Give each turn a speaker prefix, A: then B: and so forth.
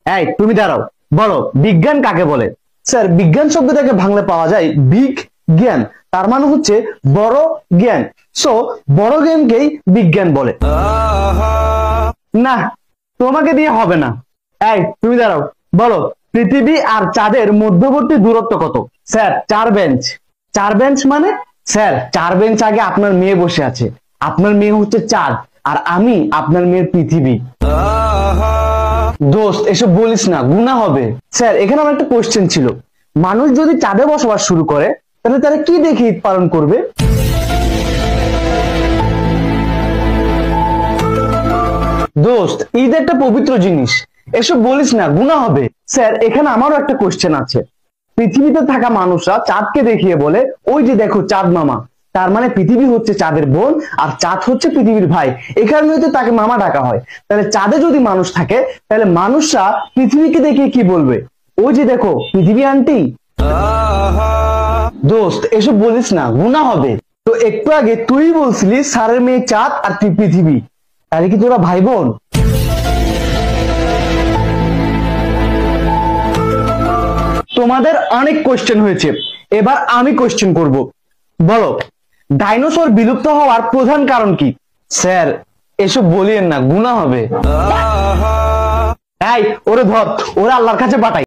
A: এই তুমি দাঁড়াও, বলো বিজ্ঞান কাকে বলে? স্যার, বিজ্ঞান শব্দটাকে বাংলা পাওয়া যায় বিগ জ্ঞান, তার মানে হচ্ছে বড় জ্ঞান। সো বড় জ্ঞানকেই বিজ্ঞান বলে। না, তোমাকে দিয়ে হবে না। এই তুমি দাঁড়াও, বলো পৃথিবী আর চাঁদের মধ্যবর্তী দূরত্ব কত? Sir, 4 bench. 4 বেঞ্চ মানে? স্যার, 4 বেঞ্চ আগে আপনার মেয়ে বসে আছে, আপনার মেয়ে হচ্ছে চাঁদ, আর আমি আপনার মেয়ের পৃথিবী। দোস্ত, এসব বলিস না, গুনাহ হবে। স্যার, এখানে আমার একটা কোশ্চেন ছিল, মানুষ যদি চাঁদে বসবাস শুরু করে তাহলে তারা কি দেখে ঈদ পালন করবে? দোস্ত, ঈদ একটা পবিত্র জিনিস, এসব বলিস না, গুনাহ হবে। স্যার, এখানে আমারও একটা কোশ্চেন আছে, পৃথিবীতে থাকা মানুষরা চাঁদকে দেখিয়ে বলে ওই যে দেখো চাঁদ মামা, তার মানে পৃথিবী হচ্ছে চাঁদের বোন আর চাঁদ হচ্ছে পৃথিবীর ভাই, এই কারণেই তো তাকে মামা ডাকা হয়। তাহলে চাঁদে যদি মানুষ থাকে তাহলে মানুষরা পৃথিবীকে দেখে কি বলবে? ওই যে দেখো পৃথিবী আন্টি। দোস্ত, এসব বলিস না, গুনাহ হবে। তো একটু আগে তুই বলছিলি স্যারের মেয়ে চাঁদ আর তুই পৃথিবী, তাহলে কি তোরা ভাই বোন? তোমাদের অনেক কোশ্চেন হয়েছে, এবার আমি কোশ্চেন করব। বলো, ডাইনোসর বিলুপ্ত হওয়ার প্রধান কারণ কি? স্যার, এসব বলিয়েন না, গুনাহ হবে। এই ওরে ধর, ওরে আল্লাহর কাছে পাঠাই।